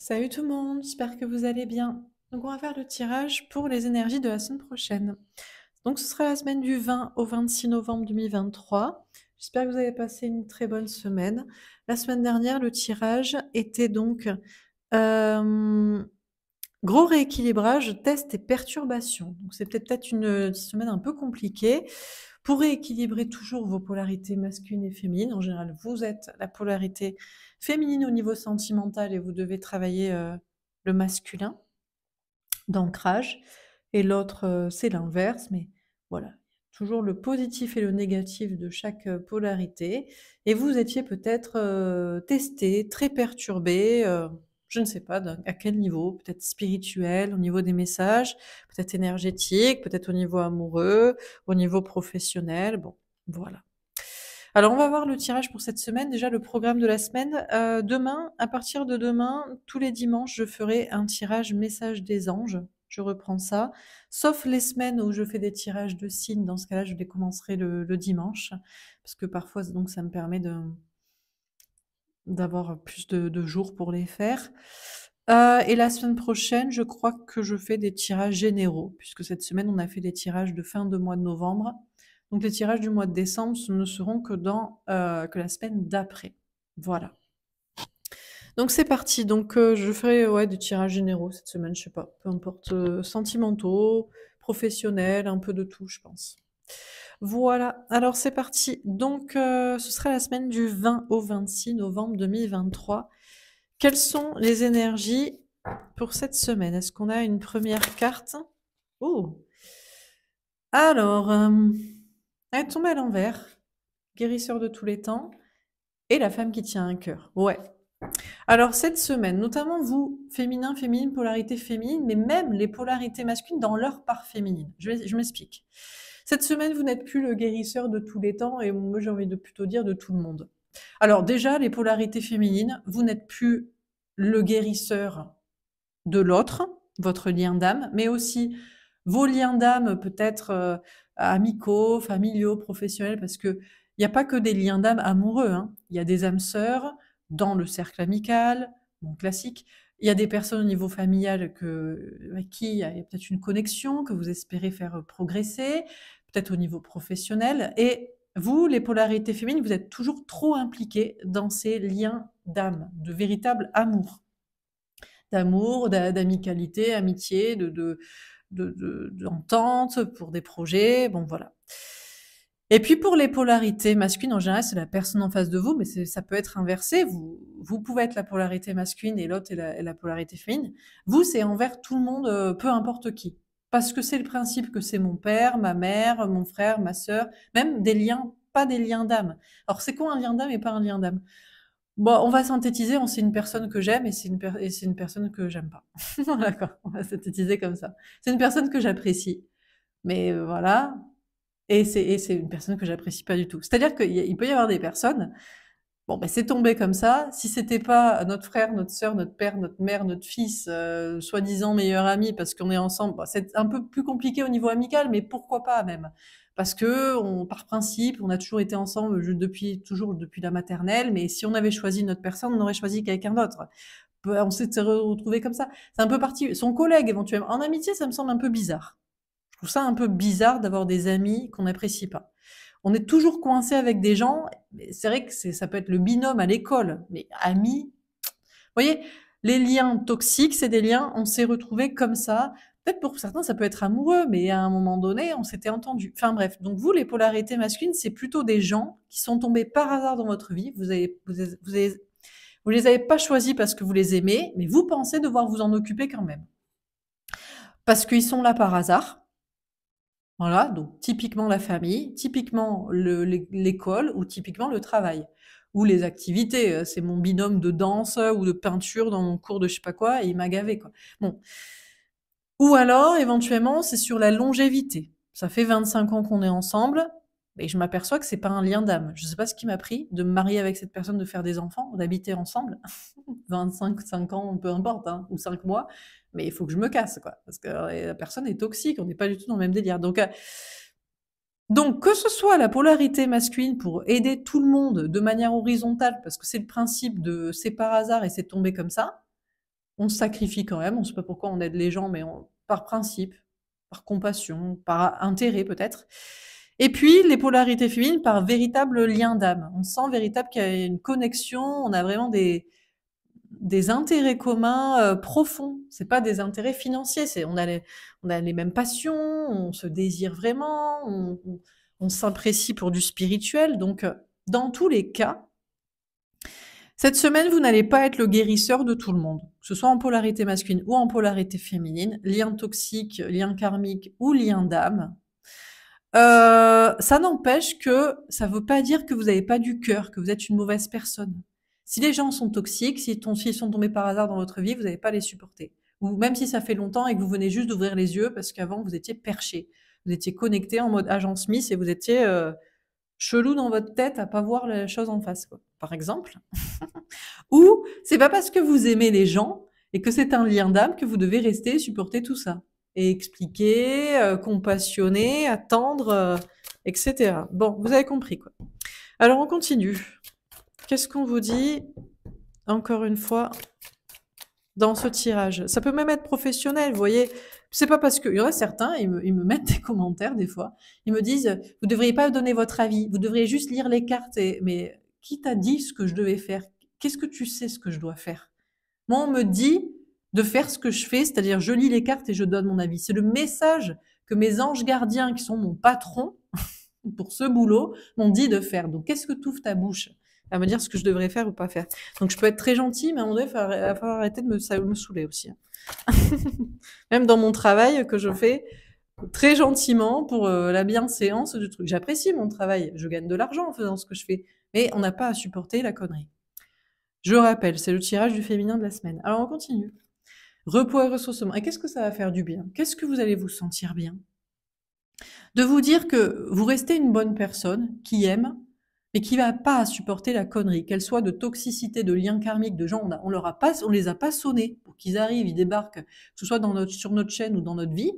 Salut tout le monde, j'espère que vous allez bien. Donc on va faire le tirage pour les énergies de la semaine prochaine. Donc ce sera la semaine du 20 au 26 novembre 2023. J'espère que vous avez passé une très bonne semaine. La semaine dernière, le tirage était donc euh, gros rééquilibrage, test et perturbation. Donc c'est peut-être une semaine un peu compliquée. Pour rééquilibrer toujours vos polarités masculines et féminines, en général, vous êtes la polarité féminine au niveau sentimental et vous devez travailler le masculin d'ancrage. Et l'autre, c'est l'inverse, mais voilà, toujours le positif et le négatif de chaque polarité. Et vous étiez peut-être testé, très perturbé, je ne sais pas à quel niveau, peut-être spirituel, au niveau des messages, peut-être énergétique, peut-être au niveau amoureux, au niveau professionnel. Bon, voilà. Alors, on va voir le tirage pour cette semaine. Déjà, le programme de la semaine. Demain, à partir de demain, tous les dimanches, je ferai un tirage message des anges. Je reprends ça. Sauf les semaines où je fais des tirages de signes. Dans ce cas-là, je les commencerai le dimanche. Parce que parfois, donc, ça me permet d'avoir plus de jours pour les faire. Et la semaine prochaine, je crois que je fais des tirages généraux, puisque cette semaine, on a fait des tirages de fin de mois de novembre. Donc les tirages du mois de décembre ne seront que la semaine d'après. Voilà. Donc c'est parti. Donc je ferai des tirages généraux cette semaine, je sais pas, peu importe, sentimentaux, professionnels, un peu de tout, je pense. Voilà, alors c'est parti. Donc ce sera la semaine du 20 au 26 novembre 2023. Quelles sont les énergies pour cette semaine? Est-ce qu'on a une première carte? Oh! Alors, elle tombe à l'envers, guérisseur de tous les temps, et la femme qui tient un cœur. Ouais. Alors cette semaine, notamment vous, féminin, féminine, polarité féminine, mais même les polarités masculines dans leur part féminine. Je m'explique. Cette semaine, vous n'êtes plus le guérisseur de tous les temps, et moi j'ai envie de plutôt dire de tout le monde. Alors déjà, les polarités féminines, vous n'êtes plus le guérisseur de l'autre, votre lien d'âme, mais aussi vos liens d'âme peut-être amicaux, familiaux, professionnels, parce que il n'y a pas que des liens d'âme amoureux, hein. Il y a des âmes sœurs dans le cercle amical, bon, classique. Il y a des personnes au niveau familial avec qui il y a peut-être une connexion que vous espérez faire progresser, peut-être au niveau professionnel. Et vous, les polarités féminines, vous êtes toujours trop impliqués dans ces liens d'âme, de véritable amour d'amour, d'amicalité, amitié, d'entente pour des projets, bon voilà. Et puis pour les polarités masculines, en général, c'est la personne en face de vous, mais ça peut être inversé. Vous pouvez être la polarité masculine et l'autre est la polarité féminine. Vous, c'est envers tout le monde, peu importe qui. Parce que c'est le principe que c'est mon père, ma mère, mon frère, ma sœur, même des liens, pas des liens d'âme. Alors c'est quoi un lien d'âme et pas un lien d'âme? Bon, on va synthétiser, c'est une personne que j'aime et c'est une personne que j'aime pas. D'accord, on va synthétiser comme ça. C'est une personne que j'apprécie, mais voilà, et c'est une personne que j'apprécie pas du tout. C'est-à-dire qu'il peut y avoir des personnes, bon, ben c'est tombé comme ça. Si c'était pas notre frère, notre sœur, notre père, notre mère, notre fils, soi-disant meilleur ami parce qu'on est ensemble, bon, c'est un peu plus compliqué au niveau amical, mais pourquoi pas même? Parce que par principe, on a toujours été ensemble toujours depuis la maternelle, mais si on avait choisi notre personne, on aurait choisi quelqu'un d'autre. On s'est retrouvé comme ça. C'est un peu parti. Son collègue éventuellement. En amitié, ça me semble un peu bizarre. Je trouve ça un peu bizarre d'avoir des amis qu'on n'apprécie pas. On est toujours coincé avec des gens. C'est vrai que ça peut être le binôme à l'école, mais amis. Vous voyez, les liens toxiques, c'est des liens, on s'est retrouvés comme ça. Peut-être pour certains, ça peut être amoureux, mais à un moment donné, on s'était entendu. Enfin bref, donc vous, les polarités masculines, c'est plutôt des gens qui sont tombés par hasard dans votre vie. Vous les avez pas choisis parce que vous les aimez, mais vous pensez devoir vous en occuper quand même. Parce qu'ils sont là par hasard. Voilà, donc typiquement la famille, typiquement l'école ou typiquement le travail. Ou les activités, c'est mon binôme de danse ou de peinture dans mon cours de je sais pas quoi et il m'a gavé quoi. Bon. Ou alors éventuellement c'est sur la longévité. Ça fait 25 ans qu'on est ensemble et je m'aperçois que c'est pas un lien d'âme. Je sais pas ce qui m'a pris de me marier avec cette personne, de faire des enfants, d'habiter ensemble. 5 ans, peu importe, hein, ou 5 mois, mais il faut que je me casse, quoi. Parce que la personne est toxique, on n'est pas du tout dans le même délire. Donc, que ce soit la polarité masculine pour aider tout le monde de manière horizontale, parce que c'est le principe de c'est par hasard et c'est tombé comme ça, On se sacrifie quand même, on ne sait pas pourquoi on aide les gens, mais par principe, par compassion, par intérêt peut-être. Et puis les polarités féminines par véritable lien d'âme. On sent véritable qu'il y a une connexion, on a vraiment des intérêts communs profonds. C'est pas des intérêts financiers, on a les mêmes passions, on se désire vraiment, on s'apprécie pour du spirituel. Donc, dans tous les cas, cette semaine, vous n'allez pas être le guérisseur de tout le monde, que ce soit en polarité masculine ou en polarité féminine, lien toxique, lien karmique ou lien d'âme. Ça n'empêche que ça ne veut pas dire que vous n'avez pas du cœur, que vous êtes une mauvaise personne. Si les gens sont toxiques, s'ils sont tombés par hasard dans votre vie, vous n'allez pas les supporter. Ou même si ça fait longtemps et que vous venez juste d'ouvrir les yeux parce qu'avant vous étiez perché, vous étiez connecté en mode agent Smith et vous étiez chelou dans votre tête à pas voir les choses en face, quoi, par exemple. Ou c'est pas parce que vous aimez les gens et que c'est un lien d'âme que vous devez rester et supporter tout ça et expliquer, compassionner, attendre, etc. Bon, vous avez compris quoi. Alors on continue. Qu'est-ce qu'on vous dit encore une fois dans ce tirage? Ça peut même être professionnel, vous voyez. C'est pas parce que il y en a certains, ils me mettent des commentaires des fois. Ils me disent vous devriez pas donner votre avis, vous devriez juste lire les cartes. Mais qui t'a dit ce que je devais faire? Qu'est-ce que tu sais ce que je dois faire? Moi, on me dit de faire ce que je fais, c'est-à-dire je lis les cartes et je donne mon avis. C'est le message que mes anges gardiens, qui sont mon patron pour ce boulot, m'ont dit de faire. Donc, qu'est-ce que t'ouvres ta bouche à me dire ce que je devrais faire ou pas faire? Donc, je peux être très gentille, mais à un moment donné, il va falloir arrêter de me saouler aussi. Même dans mon travail que je fais très gentiment pour la bienséance du truc. J'apprécie mon travail, je gagne de l'argent en faisant ce que je fais, mais on n'a pas à supporter la connerie. Je rappelle, c'est le tirage du féminin de la semaine. Alors on continue. Repos et ressourcement. Et qu'est-ce que ça va faire du bien? Qu'est-ce que vous allez vous sentir bien? De vous dire que vous restez une bonne personne qui aime, mais qui va pas supporter la connerie, qu'elle soit de toxicité, de lien karmique, de gens, on les a pas sonnés pour qu'ils arrivent, ils débarquent, que ce soit sur notre chaîne ou dans notre vie,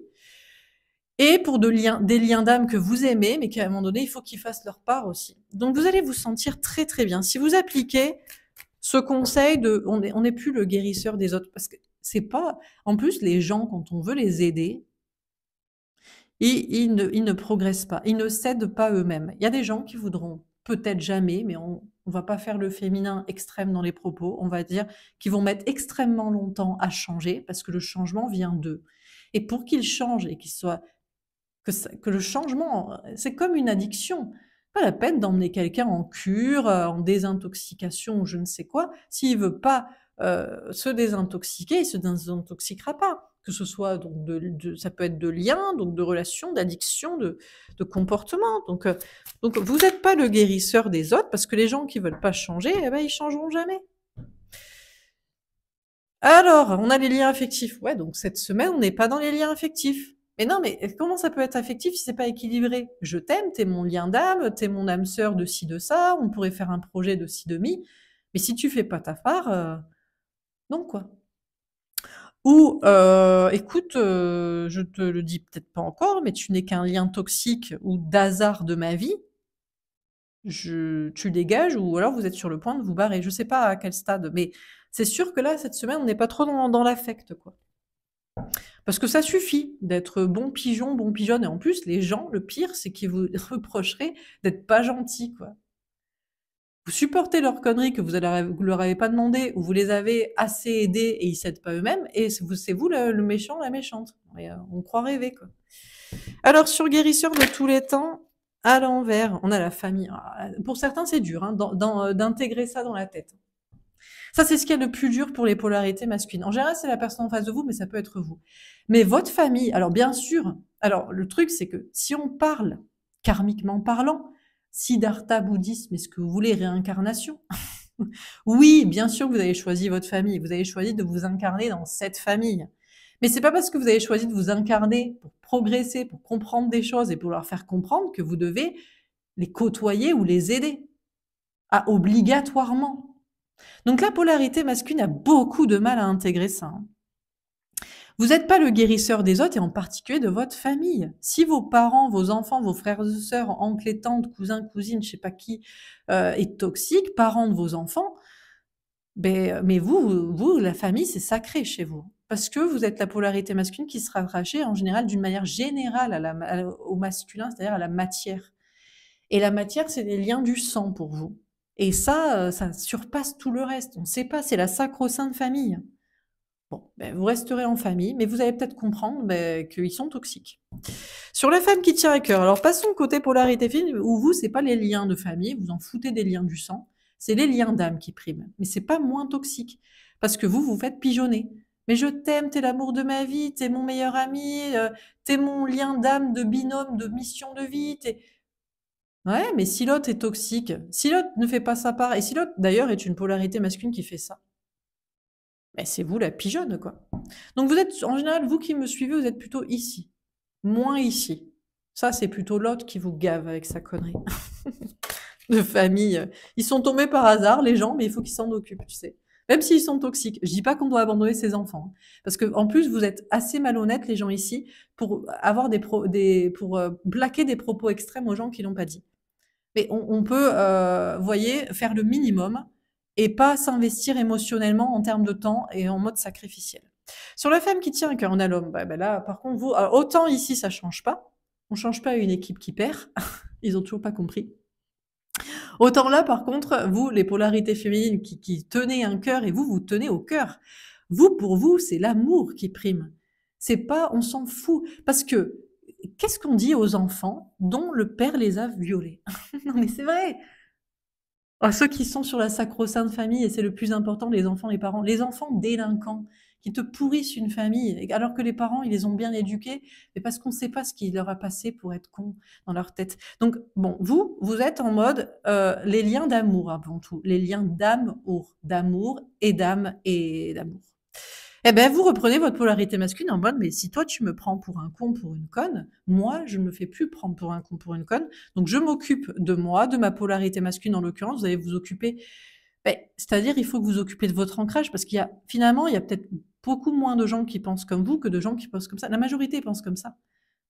et pour des liens d'âme que vous aimez, mais qu'à un moment donné, il faut qu'ils fassent leur part aussi. Donc vous allez vous sentir très très bien. Si vous appliquez ce conseil on n'est plus le guérisseur des autres, parce que c'est pas, en plus, les gens, quand on veut les aider, ils ne progressent pas, ils ne cèdent pas eux-mêmes. Il y a des gens qui voudront peut-être jamais, mais on va pas faire le féminin extrême dans les propos, on va dire qu'ils vont mettre extrêmement longtemps à changer, parce que le changement vient d'eux. Et pour qu'ils changent et que le changement, c'est comme une addiction. Pas la peine d'emmener quelqu'un en cure, en désintoxication ou je ne sais quoi. S'il veut pas se désintoxiquer, il se désintoxiquera pas. Que ce soit donc ça peut être de liens, donc de relations, d'addiction, de comportement. Donc vous n'êtes pas le guérisseur des autres parce que les gens qui veulent pas changer, eh ben ils changeront jamais. Alors, on a les liens affectifs. Ouais, donc cette semaine, on n'est pas dans les liens affectifs. Mais non, mais comment ça peut être affectif si c'est pas équilibré? Je t'aime, t'es mon lien d'âme, t'es mon âme sœur de ci, de ça, on pourrait faire un projet de ci, de mi. Mais si tu fais pas ta part, non, quoi. Ou, écoute, je te le dis peut-être pas encore, mais tu n'es qu'un lien toxique ou d'hasard de ma vie. Tu dégages ou alors vous êtes sur le point de vous barrer. Je sais pas à quel stade, mais c'est sûr que là, cette semaine, on n'est pas trop dans l'affect, quoi. Parce que ça suffit d'être bon pigeon, bon pigeonne. Et en plus, les gens, le pire, c'est qu'ils vous reprocheraient d'être pas gentils, quoi. Vous supportez leurs conneries que vous leur avez pas demandé ou vous les avez assez aidés et ils s'aident pas eux-mêmes et c'est vous le méchant, la méchante. Et, on croit rêver, quoi. Alors, sur guérisseur de tous les temps, à l'envers, on a la famille. Pour certains, c'est dur hein, d'intégrer ça dans la tête. Ça, c'est ce qu'il y a de plus dur pour les polarités masculines. En général, c'est la personne en face de vous, mais ça peut être vous. Mais votre famille, alors bien sûr, alors le truc, c'est que si on parle, karmiquement parlant, Siddhartha bouddhisme, est-ce que vous voulez réincarnation? Oui, bien sûr que vous avez choisi votre famille, vous avez choisi de vous incarner dans cette famille. Mais c'est pas parce que vous avez choisi de vous incarner pour progresser, pour comprendre des choses et pour leur faire comprendre que vous devez les côtoyer ou les aider. Ah, obligatoirement. Donc la polarité masculine a beaucoup de mal à intégrer ça. Hein. Vous n'êtes pas le guérisseur des autres et en particulier de votre famille. Si vos parents, vos enfants, vos frères et sœurs, oncles et tantes, cousins, cousines, je sais pas qui, est toxique, parents de vos enfants, Mais vous, la famille, c'est sacré chez vous. Parce que vous êtes la polarité masculine qui sera rattachée en général, d'une manière générale, au masculin, c'est-à-dire à la matière. Et la matière, c'est des liens du sang pour vous. Et ça surpasse tout le reste. On ne sait pas, c'est la sacro-sainte famille. Bon, ben, vous resterez en famille, mais vous allez peut-être comprendre ben, qu'ils sont toxiques. Sur la femme qui tient à cœur, alors passons côté polarité féminine, où vous, c'est pas les liens de famille, vous en foutez des liens du sang, c'est les liens d'âme qui priment. Mais c'est pas moins toxique, parce que vous, vous faites pigeonner. Mais je t'aime, t'es l'amour de ma vie, t'es mon meilleur ami, t'es mon lien d'âme, de binôme, de mission de vie, t'es... Ouais, mais si l'autre est toxique, si l'autre ne fait pas sa part, et si l'autre, d'ailleurs, est une polarité masculine qui fait ça, ben c'est vous la pigeonne, quoi. Donc vous êtes, en général, vous qui me suivez, vous êtes plutôt ici, moins ici. Ça, c'est plutôt l'autre qui vous gave avec sa connerie de famille. Ils sont tombés par hasard, les gens, mais il faut qu'ils s'en occupent, tu sais. Même s'ils sont toxiques. Je dis pas qu'on doit abandonner ses enfants. Parce que, en plus, vous êtes assez malhonnêtes, les gens ici, pour avoir pour plaquer des propos extrêmes aux gens qui l'ont pas dit. Mais on peut, vous voyez, faire le minimum et pas s'investir émotionnellement en termes de temps et en mode sacrificiel. Sur la femme qui tient à cœur, on a l'homme. Bah là, par contre, vous, autant ici, ça change pas. On change pas une équipe qui perd. Ils ont toujours pas compris. Autant là, par contre, vous, les polarités féminines qui tenez un cœur et vous tenez au cœur. Vous, pour vous, c'est l'amour qui prime. C'est pas, on s'en fout. Parce que, qu'est-ce qu'on dit aux enfants dont le père les a violés? Non, mais c'est vrai. Oh, ceux qui sont sur la sacro-sainte famille, et c'est le plus important, les enfants, les parents. Les enfants délinquants qui te pourrissent une famille, alors que les parents, ils les ont bien éduqués, mais parce qu'on ne sait pas ce qui leur a passé pour être con dans leur tête. Donc, bon, vous êtes en mode les liens d'amour avant tout, les liens d'amour et d'âme et d'amour. Eh ben, vous reprenez votre polarité masculine en mode, mais si toi tu me prends pour un con, pour une conne, moi je ne me fais plus prendre pour un con, pour une conne. Donc je m'occupe de moi, de ma polarité masculine en l'occurrence. Vous allez vous occuper, ben, c'est-à-dire il faut que vous occupiez de votre ancrage parce qu'il y a finalement il y a peut-être beaucoup moins de gens qui pensent comme vous que de gens qui pensent comme ça. La majorité pense comme ça.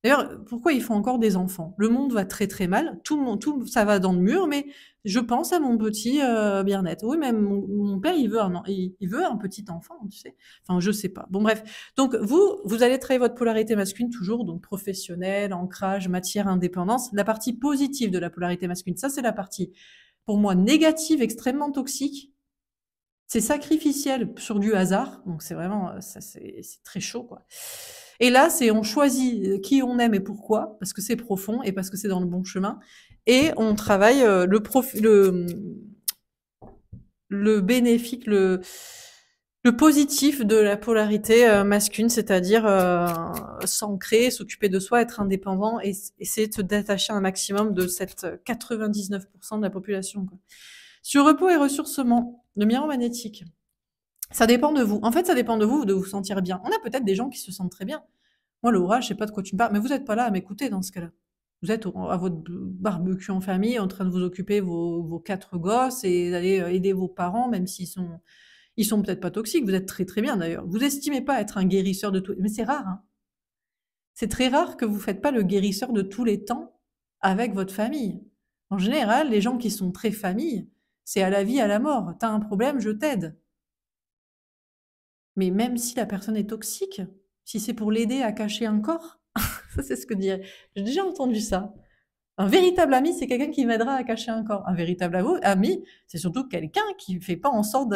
D'ailleurs, pourquoi ils font encore des enfants? Le monde va très très mal, tout ça va dans le mur, mais je pense à mon petit bien-être. Oui, même mon père, il veut un petit enfant, tu sais. Enfin, je sais pas. Bon, bref. Donc, vous allez travailler votre polarité masculine toujours, donc professionnel, ancrage, matière, indépendance. La partie positive de la polarité masculine, ça, c'est la partie, pour moi, négative, extrêmement toxique. C'est sacrificiel sur du hasard, donc c'est vraiment, ça, c'est très chaud, quoi. Et là, c'est on choisit qui on aime et pourquoi, parce que c'est profond et parce que c'est dans le bon chemin. Et on travaille le bénéfique, le positif de la polarité masculine, c'est-à-dire s'ancrer, s'occuper de soi, être indépendant et essayer de se détacher un maximum de cette 99% de la population, quoi. Sur repos et ressourcement, le miroir magnétique. Ça dépend de vous. En fait, ça dépend de vous sentir bien. On a peut-être des gens qui se sentent très bien. Moi, Laura, je sais pas de quoi tu me parles, mais vous n'êtes pas là à m'écouter dans ce cas-là. Vous êtes à votre barbecue en famille, en train de vous occuper vos 4 gosses et d'aller aider vos parents, même ils sont peut-être pas toxiques. Vous êtes très très bien d'ailleurs. Vous estimez pas être un guérisseur de tout, mais c'est rare, hein. C'est très rare que vous faites pas le guérisseur de tous les temps avec votre famille. En général, les gens qui sont très famille, c'est à la vie, à la mort. T'as un problème, je t'aide. Mais même si la personne est toxique, si c'est pour l'aider à cacher un corps, ça c'est ce que dit. J'ai déjà entendu ça. Un véritable ami, c'est quelqu'un qui m'aidera à cacher un corps. Un véritable ami, c'est surtout quelqu'un qui ne fait pas en sorte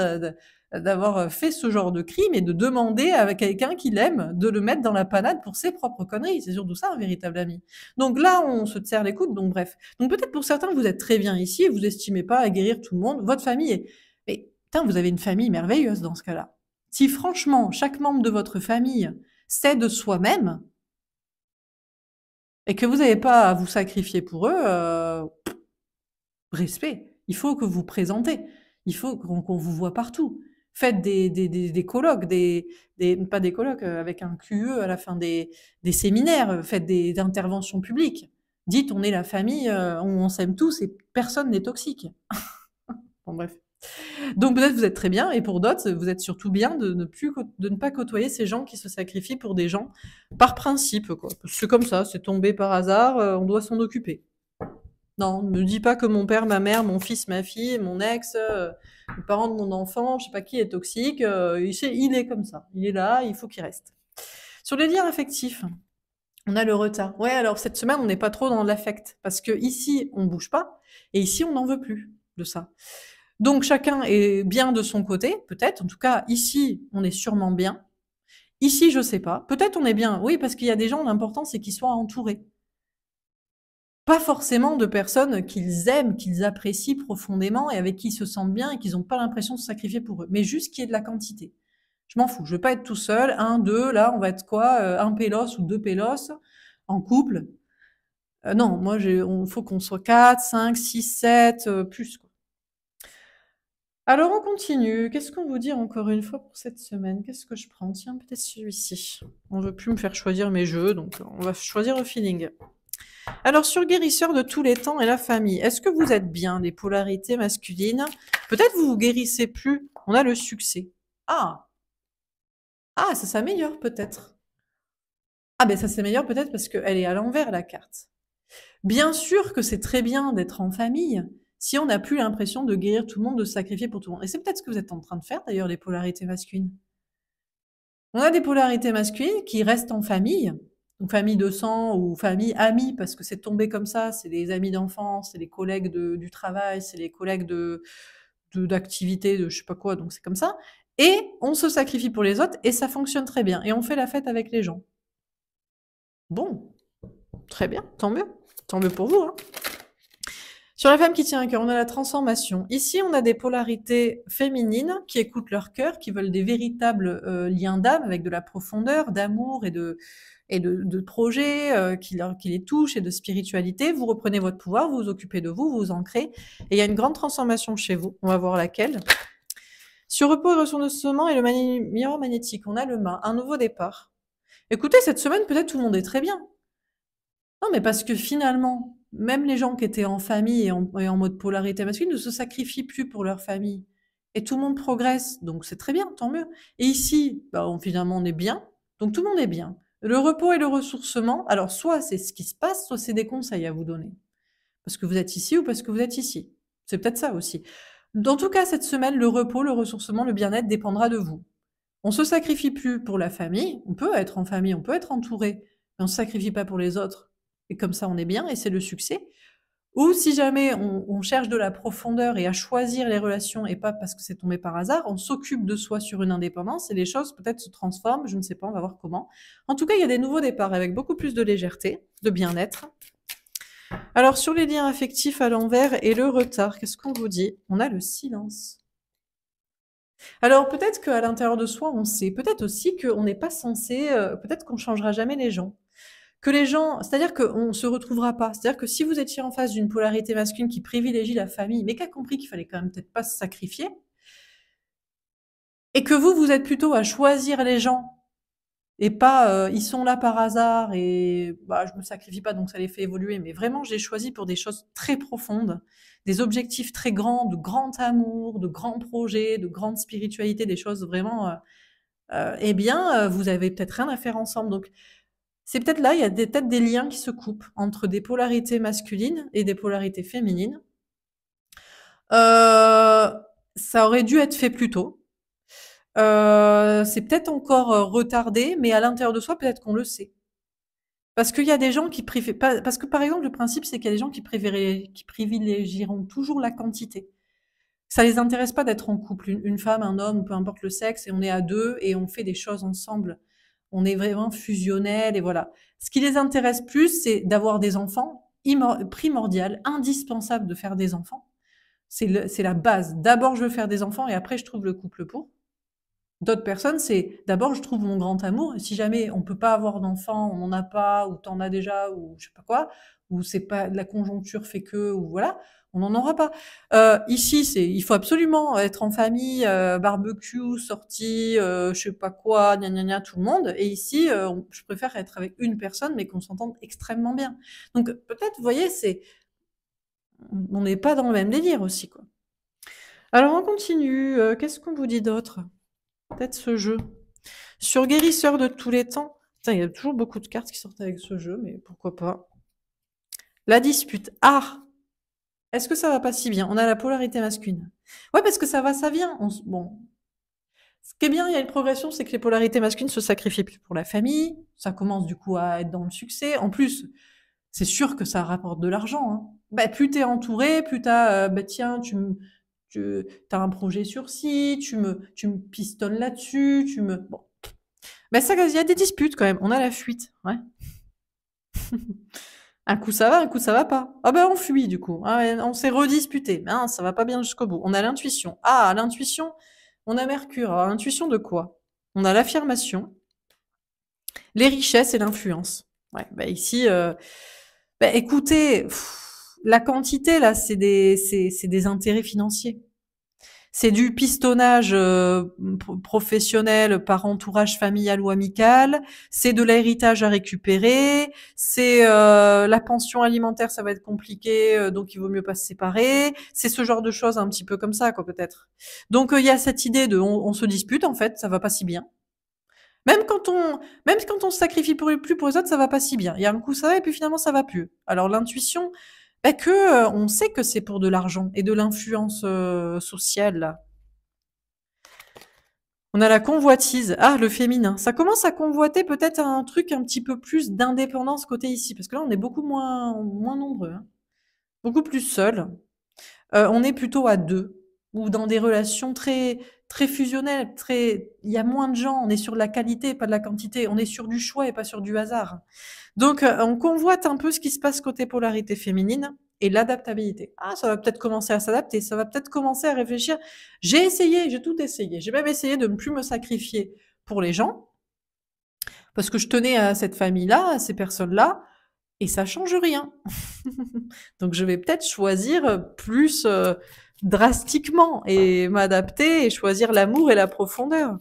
d'avoir fait ce genre de crime et de demander à quelqu'un qu'il aime de le mettre dans la panade pour ses propres conneries. C'est surtout ça, un véritable ami. Donc là, on se serre les coudes, donc bref. Donc peut-être pour certains, vous êtes très bien ici et vous estimez pas à guérir tout le monde. Votre famille est... Mais putain, vous avez une famille merveilleuse dans ce cas-là. Si franchement, chaque membre de votre famille sait de soi-même, et que vous n'avez pas à vous sacrifier pour eux, respect. Il faut que vous présentez. Il faut qu'on vous voit partout. Faites des colloques, pas des colloques avec un QE à la fin des séminaires. Faites des interventions publiques. Dites, on est la famille, on s'aime tous et personne n'est toxique. Bon, bref. Donc peut-être vous êtes très bien, et pour d'autres, vous êtes surtout bien de ne pas côtoyer ces gens qui se sacrifient pour des gens par principe, quoi. C'est comme ça, c'est tombé par hasard, on doit s'en occuper. Non, ne me dis pas que mon père, ma mère, mon fils, ma fille, mon ex, les parents de mon enfant, je sais pas qui est toxique, il est comme ça. Il est là, il faut qu'il reste. Sur les liens affectifs, on a le retard. Ouais, alors cette semaine, on n'est pas trop dans l'affect parce que ici, on bouge pas et ici, on n'en veut plus de ça. Donc chacun est bien de son côté, peut-être. En tout cas, ici, on est sûrement bien. Ici, je sais pas. Peut-être on est bien. Oui, parce qu'il y a des gens, l'important, c'est qu'ils soient entourés. Pas forcément de personnes qu'ils aiment, qu'ils apprécient profondément et avec qui ils se sentent bien et qu'ils n'ont pas l'impression de se sacrifier pour eux. Mais juste qu'il y ait de la quantité. Je m'en fous. Je veux pas être tout seul. Un, deux, là, on va être quoi? Un pélos ou deux pélos en couple. Non, moi, on faut qu'on soit 4, 5, 6, 7, plus, quoi. Alors, on continue. Qu'est-ce qu'on vous dit encore une fois pour cette semaine? Qu'est-ce que je prends? Tiens, peut-être celui-ci. On veut plus me faire choisir mes jeux, donc on va choisir au feeling. Alors, sur guérisseur de tous les temps et la famille, est-ce que vous êtes bien des polarités masculines? Peut-être vous vous guérissez plus. On a le succès. Ah, ah, ça s'améliore peut-être. Ah, ben ça s'améliore peut-être parce qu'elle est à l'envers, la carte. Bien sûr que c'est très bien d'être en famille si on n'a plus l'impression de guérir tout le monde, de se sacrifier pour tout le monde. Et c'est peut-être ce que vous êtes en train de faire d'ailleurs, les polarités masculines. On a des polarités masculines qui restent en famille, donc famille de sang ou famille amie, parce que c'est tombé comme ça, c'est les amis d'enfance, c'est les collègues du travail, c'est les collègues d'activité, de je sais pas quoi, donc c'est comme ça. Et on se sacrifie pour les autres et ça fonctionne très bien. Et on fait la fête avec les gens. Bon, très bien, tant mieux. Tant mieux pour vous, hein. Sur la femme qui tient un cœur, on a la transformation. Ici, on a des polarités féminines qui écoutent leur cœur, qui veulent des véritables liens d'âme avec de la profondeur, d'amour et de projets qui les touchent et de spiritualité. Vous reprenez votre pouvoir, vous vous occupez de vous, vous vous ancrez. Et il y a une grande transformation chez vous. On va voir laquelle. Sur repos et ressourcement et le miroir magnétique, on a le mât, un nouveau départ. Écoutez, cette semaine, peut-être tout le monde est très bien. Non, mais parce que finalement, même les gens qui étaient en famille et en mode polarité masculine ne se sacrifient plus pour leur famille. Et tout le monde progresse, donc c'est très bien, tant mieux. Et ici, bah, finalement, on est bien, donc tout le monde est bien. Le repos et le ressourcement, alors soit c'est ce qui se passe, soit c'est des conseils à vous donner. Parce que vous êtes ici ou parce que vous êtes ici. C'est peut-être ça aussi. Dans tout cas, cette semaine, le repos, le ressourcement, le bien-être dépendra de vous. On se sacrifie plus pour la famille, on peut être en famille, on peut être entouré, mais on se sacrifie pas pour les autres. Et comme ça, on est bien et c'est le succès. Ou si jamais on cherche de la profondeur et à choisir les relations et pas parce que c'est tombé par hasard, on s'occupe de soi sur une indépendance et les choses peut-être se transforment, je ne sais pas, on va voir comment. En tout cas, il y a des nouveaux départs avec beaucoup plus de légèreté, de bien-être. Alors sur les liens affectifs à l'envers et le retard, qu'est-ce qu'on vous dit? On a le silence. Alors peut-être qu'à l'intérieur de soi, on sait. Peut-être aussi qu'on n'est pas censé, peut-être qu'on changera jamais les gens. Que les gens, c'est-à-dire qu'on se retrouvera pas. C'est-à-dire que si vous étiez en face d'une polarité masculine qui privilégie la famille, mais qui a compris qu'il fallait quand même peut-être pas se sacrifier, et que vous êtes plutôt à choisir les gens et pas, ils sont là par hasard et bah, je me sacrifie pas donc ça les fait évoluer, mais vraiment je les choisis pour des choses très profondes, des objectifs très grands, de grand amour, de grands projets, de grande spiritualité, des choses vraiment, eh bien, vous avez peut-être rien à faire ensemble. Donc, c'est peut-être là, il y a peut-être des liens qui se coupent entre des polarités masculines et des polarités féminines. Ça aurait dû être fait plus tôt. C'est peut-être encore retardé, mais à l'intérieur de soi, peut-être qu'on le sait. Parce qu'il y a des gens qui préfèrent, parce que par exemple, le principe, c'est qu'il y a des gens qui privilégieront toujours la quantité. Ça les intéresse pas d'être en couple, une femme, un homme, peu importe le sexe, et on est à deux et on fait des choses ensemble. On est vraiment fusionnel et voilà. Ce qui les intéresse plus, c'est d'avoir des enfants, primordial, indispensable de faire des enfants. C'est la base. D'abord, je veux faire des enfants et après, je trouve le couple pour. D'autres personnes, c'est d'abord, je trouve mon grand amour. Et si jamais on peut pas avoir d'enfants, on n'en a pas, ou t'en as déjà, ou je sais pas quoi, ou c'est pas la conjoncture fait que, ou voilà, on n'en aura pas. Ici, il faut absolument être en famille, barbecue, sortie, je sais pas quoi, gna gna gna, tout le monde. Et ici, je préfère être avec une personne, mais qu'on s'entende extrêmement bien. Donc peut-être, vous voyez, on n'est pas dans le même délire aussi, quoi. Alors on continue. Qu'est-ce qu'on vous dit d'autre? Peut-être ce jeu. Sur guérisseur de tous les temps. Putain, il y a toujours beaucoup de cartes qui sortent avec ce jeu, mais pourquoi pas. La dispute. Ah! Est-ce que ça va pas si bien? On a la polarité masculine. Ouais, parce que ça va, ça vient. Bon. Ce qui est bien, il y a une progression, c'est que les polarités masculines se sacrifient plus pour la famille. Ça commence du coup à être dans le succès. En plus, c'est sûr que ça rapporte de l'argent. Hein. Bah, plus t'es entouré, plus t'as, bah tiens, t'as un projet sur ci, tu me pistonnes là-dessus, bon. Mais ça, il y a des disputes quand même. On a la fuite, ouais. Un coup ça va, un coup ça va pas. Ah ben on fuit du coup. Ah, ouais, on s'est redisputé. Non, ça va pas bien jusqu'au bout. On a l'intuition. Ah, l'intuition, on a Mercure. Alors l'intuition de quoi? On a l'affirmation, les richesses et l'influence. Ouais, bah ici, bah écoutez, la quantité là, c'est des intérêts financiers. C'est du pistonnage professionnel par entourage familial ou amical, c'est de l'héritage à récupérer, c'est la pension alimentaire, ça va être compliqué, donc il vaut mieux pas se séparer. C'est ce genre de choses un petit peu comme ça, quoi, peut-être. Donc il y a cette idée de on se dispute en fait, ça va pas si bien. Même quand on, même quand on se sacrifie plus pour les autres, ça va pas si bien. Il y a un coup ça va et puis finalement ça va plus. Alors l'intuition, bah que on sait que c'est pour de l'argent et de l'influence sociale là. On a la convoitise. Ah, le féminin. Ça commence à convoiter peut-être un truc un petit peu plus d'indépendance côté ici, parce que là, on est beaucoup moins nombreux, hein. Beaucoup plus seuls. On est plutôt à deux, ou dans des relations très fusionnelles, il y a moins de gens, on est sur de la qualité, pas de la quantité, on est sur du choix et pas sur du hasard. Donc, on convoite un peu ce qui se passe côté polarité féminine et l'adaptabilité. Ah, ça va peut-être commencer à s'adapter, ça va peut-être commencer à réfléchir. J'ai tout essayé. J'ai même essayé de ne plus me sacrifier pour les gens, parce que je tenais à cette famille-là, à ces personnes-là, et ça change rien. Donc, je vais peut-être choisir plus drastiquement et m'adapter et choisir l'amour et la profondeur.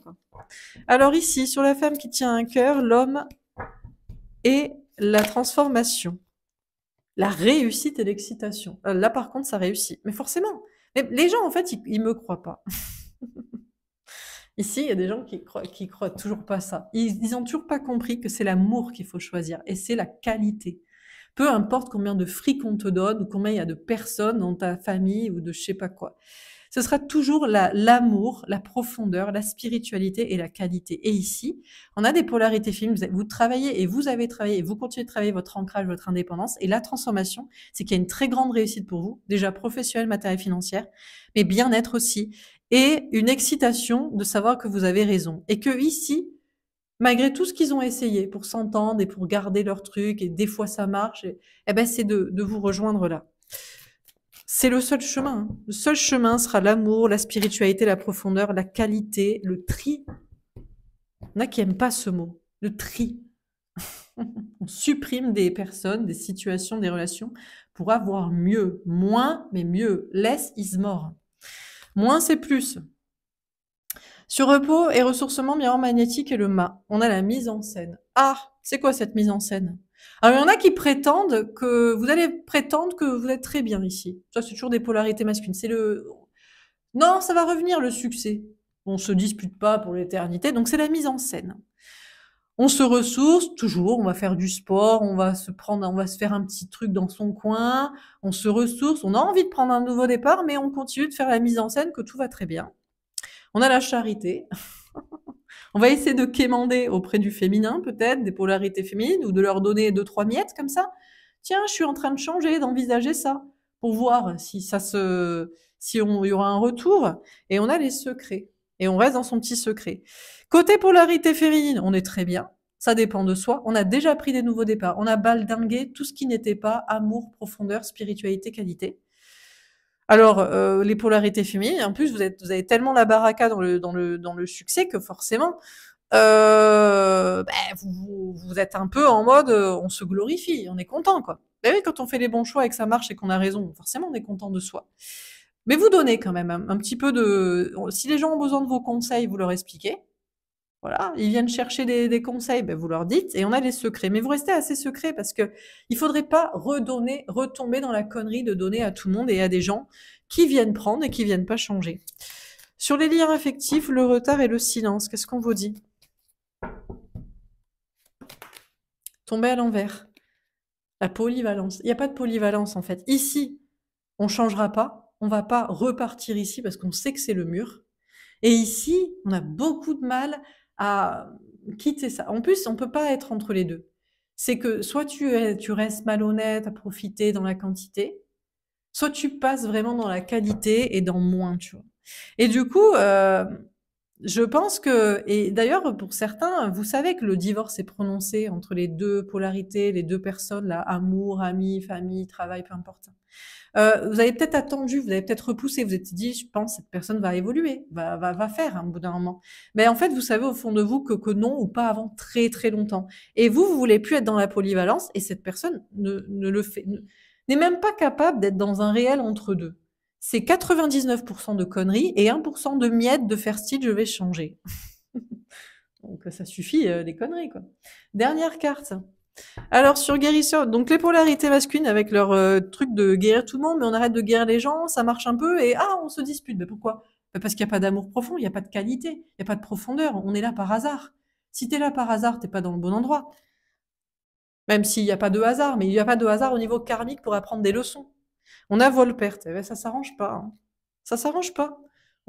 Alors ici, sur la femme qui tient un cœur, l'homme et la transformation. La réussite et l'excitation. Là, par contre, ça réussit. Mais forcément. Mais les gens, en fait, ils me croient pas. Ici, il y a des gens qui croient toujours pas ça. Ils ont toujours pas compris que c'est l'amour qu'il faut choisir et c'est la qualité. Peu importe combien de fric on te donne ou combien il y a de personnes dans ta famille ou de je sais pas quoi. Ce sera toujours l'amour, la profondeur, la spiritualité et la qualité. Et ici, on a des polarités féminines. Vous travaillez et vous avez travaillé et vous continuez de travailler votre ancrage, votre indépendance. Et la transformation, c'est qu'il y a une très grande réussite pour vous, déjà professionnelle, matérielle, financière, mais bien-être aussi. Et une excitation de savoir que vous avez raison. Et que ici, malgré tout ce qu'ils ont essayé pour s'entendre et pour garder leur truc, et des fois ça marche, eh ben c'est de vous rejoindre là. C'est le seul chemin. Hein. Le seul chemin sera l'amour, la spiritualité, la profondeur, la qualité, le tri. Il y en a qui n'aiment pas ce mot. Le tri. On supprime des personnes, des situations, des relations pour avoir mieux. Moins, mais mieux. Less is more. Moins, c'est plus. Sur repos et ressourcement, miroir magnétique et le mât, on a la mise en scène. Ah, c'est quoi cette mise en scène? Alors, il y en a qui prétendent que vous allez prétendre que vous êtes très bien ici. Ça, c'est toujours des polarités masculines. C'est le, non, ça va revenir le succès. On se dispute pas pour l'éternité, donc c'est la mise en scène. On se ressource toujours, on va faire du sport, on va se faire un petit truc dans son coin, on se ressource, on a envie de prendre un nouveau départ, mais on continue de faire la mise en scène que tout va très bien. On a la charité. On va essayer de quémander auprès du féminin, peut-être, des polarités féminines, ou de leur donner 2, 3 miettes comme ça. Tiens, je suis en train de changer, d'envisager ça, pour voir si il y aura un retour. Et on a les secrets. Et on reste dans son petit secret. Côté polarité féminine, on est très bien. Ça dépend de soi. On a déjà pris des nouveaux départs. On a baldingué tout ce qui n'était pas amour, profondeur, spiritualité, qualité. Alors, les polarités féminines, en plus, vous avez tellement la baraka dans le succès que forcément, vous êtes un peu en mode, on se glorifie, on est content, quoi. Bah oui, quand on fait les bons choix et que ça marche et qu'on a raison, forcément, on est content de soi. Mais vous donnez quand même un petit peu de, si les gens ont besoin de vos conseils, vous leur expliquez. Voilà, ils viennent chercher des conseils, ben vous leur dites, et on a les secrets. Mais vous restez assez secret parce que il faudrait pas retomber dans la connerie de donner à tout le monde et à des gens qui viennent prendre et qui viennent pas changer. Sur les liens affectifs, le retard et le silence, qu'est-ce qu'on vous dit? Tomber à l'envers. La polyvalence. Il n'y a pas de polyvalence en fait. Ici, On changera pas, on va pas repartir ici parce qu'on sait que c'est le mur. Et ici, on a beaucoup de mal à quitter ça. En plus, on peut pas être entre les 2. C'est que soit tu restes malhonnête à profiter dans la quantité, soit tu passes vraiment dans la qualité et dans moins, tu vois? Et du coup, je pense que et d'ailleurs, pour certains, vous savez que le divorce est prononcé entre les 2 polarités, les 2 personnes là, amour, amis, famille, travail, peu importe. Vous avez peut-être attendu, vous avez peut-être repoussé, vous êtes dit: «Je pense cette personne va évoluer, va faire, hein, au bout d'un moment». Mais en fait, vous savez au fond de vous que non ou pas avant très, très longtemps. Et vous voulez plus être dans la polyvalence et cette personne ne le fait n'est même pas capable d'être dans un réel entre 2. C'est 99 de conneries et 1 de miettes de faire style: «Je vais changer». Donc ça suffit, les conneries, quoi. Dernière carte. Alors sur guérisseur, donc les polarités masculines avec leur truc de guérir tout le monde, mais on arrête de guérir les gens, ça marche un peu et on se dispute. Mais pourquoi? Parce qu'il n'y a pas d'amour profond, il n'y a pas de qualité, il n'y a pas de profondeur. On est là par hasard. Si t'es là par hasard, t'es pas dans le bon endroit. Même s'il n'y a pas de hasard, mais il n'y a pas de hasard au niveau karmique pour apprendre des leçons. On a vol-perte, eh ben, ça s'arrange pas, hein. Ça s'arrange pas.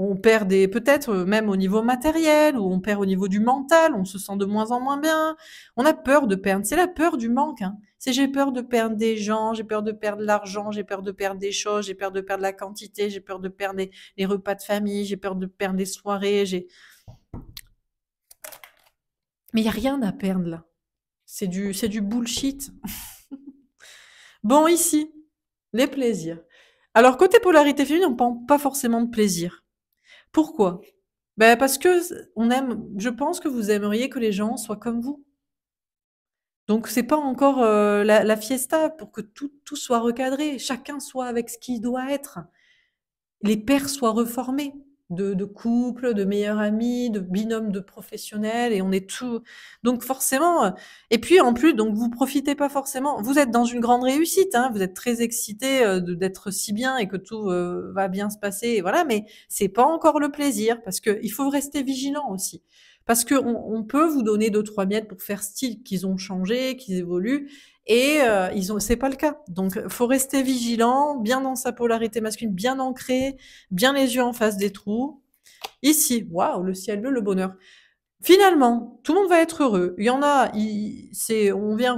On perd des peut-être même au niveau matériel ou on perd au niveau du mental, on se sent de moins en moins bien. On a peur de perdre, c'est la peur du manque, hein. C'est j'ai peur de perdre des gens, j'ai peur de perdre l'argent, j'ai peur de perdre des choses, j'ai peur de perdre la quantité, j'ai peur de perdre les repas de famille, j'ai peur de perdre les soirées, mais il y a rien à perdre là. C'est du bullshit. Bon ici, les plaisirs. Alors côté polarité féminine, on prend pas forcément de plaisir. Pourquoi? Ben parce que on aime je pense que vous aimeriez que les gens soient comme vous. Donc c'est pas encore, la fiesta pour que tout soit recadré, chacun soit avec ce qu'il doit être. Les pairs soient reformés, de couples, de meilleurs amis, de binômes de professionnels et on est tout donc forcément, et puis en plus donc vous profitez pas forcément vous êtes dans une grande réussite, hein, vous êtes très excités, d'être si bien et que tout, va bien se passer et voilà, mais c'est pas encore le plaisir parce qu'il faut rester vigilant aussi. Parce qu'on peut vous donner 2-3 miettes pour faire style qu'ils ont changé, qu'ils évoluent et c'est pas le cas. Donc, faut rester vigilant, bien dans sa polarité masculine, bien ancré, bien les yeux en face des trous. Ici, waouh, le ciel bleu, le bonheur. Finalement, tout le monde va être heureux. Il y en a, on vient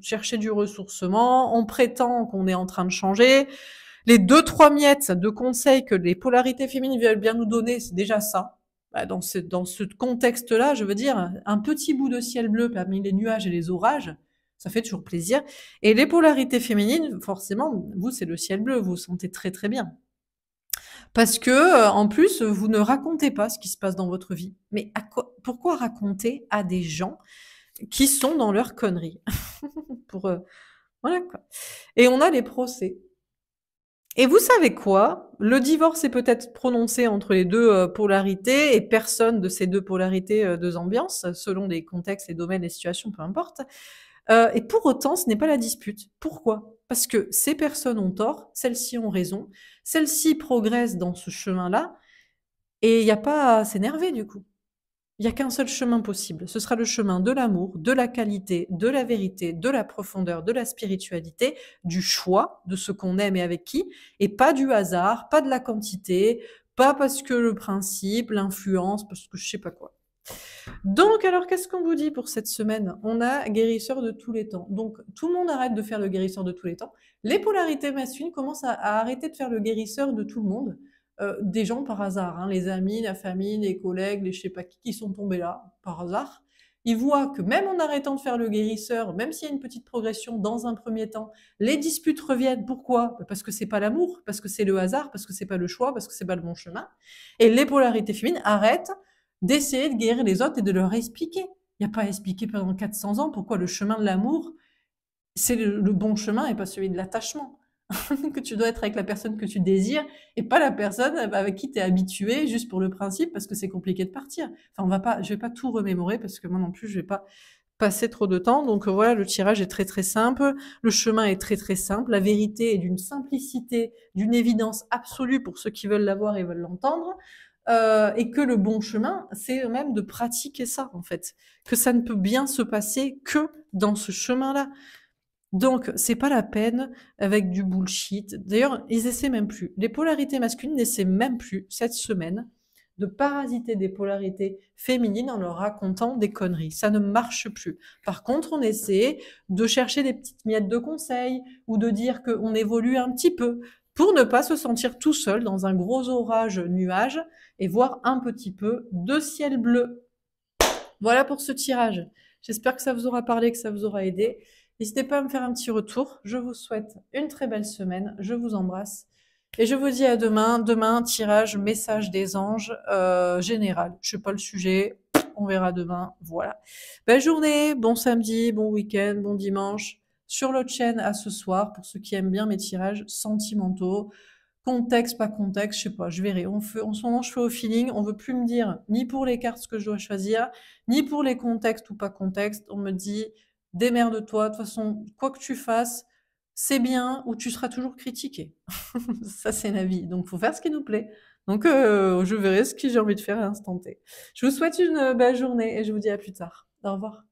chercher du ressourcement, on prétend qu'on est en train de changer. Les 2-3 miettes de conseils que les polarités féminines veulent bien nous donner, c'est déjà ça. Bah, dans ce contexte-là, je veux dire, un petit bout de ciel bleu parmi les nuages et les orages, ça fait toujours plaisir. Et les polarités féminines, forcément, vous, c'est le ciel bleu, vous vous sentez très très bien. Parce que, en plus, vous ne racontez pas ce qui se passe dans votre vie. Mais pourquoi raconter à des gens qui sont dans leur connerie? Pour, voilà quoi. Et on a les procès. Et vous savez quoi? Le divorce est peut-être prononcé entre les 2 polarités et personne de ces 2 polarités, 2 ambiances, selon les contextes, les domaines, les situations, peu importe. Et pour autant, ce n'est pas la dispute. Pourquoi? Parce que ces personnes ont tort, celles-ci ont raison, celles-ci progressent dans ce chemin-là et il y a pas à s'énerver du coup. Il y a qu'un seul chemin possible. Ce sera le chemin de l'amour, de la qualité, de la vérité, de la profondeur, de la spiritualité, du choix de ce qu'on aime et avec qui, et pas du hasard, pas de la quantité, pas parce que le principe, l'influence, parce que je sais pas quoi. Donc, alors, qu'est-ce qu'on vous dit pour cette semaine? On a guérisseur de tous les temps. Donc, tout le monde arrête de faire le guérisseur de tous les temps. Les polarités masculines commencent à arrêter de faire le guérisseur de tout le monde. Des gens par hasard, hein, les amis, la famille, les collègues, les je sais pas qui sont tombés là, par hasard. Ils voient que même en arrêtant de faire le guérisseur, même s'il y a une petite progression dans un premier temps, les disputes reviennent. Pourquoi? Parce que c'est pas l'amour, parce que c'est le hasard, parce que c'est pas le choix, parce que c'est pas le bon chemin. Et les polarités féminines arrêtent d'essayer de guérir les autres et de leur expliquer. Il n'y a pas à expliquer pendant 400 ans pourquoi le chemin de l'amour, c'est le bon chemin et pas celui de l'attachement. Que tu dois être avec la personne que tu désires et pas la personne avec qui tu es habitué juste pour le principe parce que c'est compliqué de partir. Enfin, je vais pas tout remémorer parce que moi non plus, je vais pas passer trop de temps. Donc voilà, le tirage est très très simple. Le chemin est très très simple. La vérité est d'une simplicité, d'une évidence absolue pour ceux qui veulent l'avoir et veulent l'entendre. Et que le bon chemin, c'est même de pratiquer ça, en fait. Que ça ne peut bien se passer que dans ce chemin-là. Donc, c'est pas la peine avec du bullshit. D'ailleurs, ils essaient même plus. Les polarités masculines n'essaient même plus, cette semaine, de parasiter des polarités féminines en leur racontant des conneries. Ça ne marche plus. Par contre, on essaie de chercher des petites miettes de conseils ou de dire qu'on évolue un petit peu pour ne pas se sentir tout seul dans un gros orage nuage et voir un petit peu de ciel bleu. Voilà pour ce tirage. J'espère que ça vous aura parlé, que ça vous aura aidé. N'hésitez pas à me faire un petit retour. Je vous souhaite une très belle semaine. Je vous embrasse. Et je vous dis à demain. Demain, tirage, message des anges général. Je sais pas le sujet. On verra demain. Voilà. Belle journée, bon samedi, bon week-end, bon dimanche. Sur l'autre chaîne à ce soir, pour ceux qui aiment bien mes tirages sentimentaux. Contexte, pas contexte, je sais pas, je verrai. En ce moment, je fais au feeling. On veut plus me dire ni pour les cartes ce que je dois choisir, ni pour les contextes ou pas contextes. On me dit, démerde-toi. De toute façon, quoi que tu fasses, c'est bien ou tu seras toujours critiqué. Ça, c'est la vie. Donc, faut faire ce qui nous plaît. Donc, je verrai ce que j'ai envie de faire à l'instant T. Je vous souhaite une belle journée et je vous dis à plus tard. Au revoir.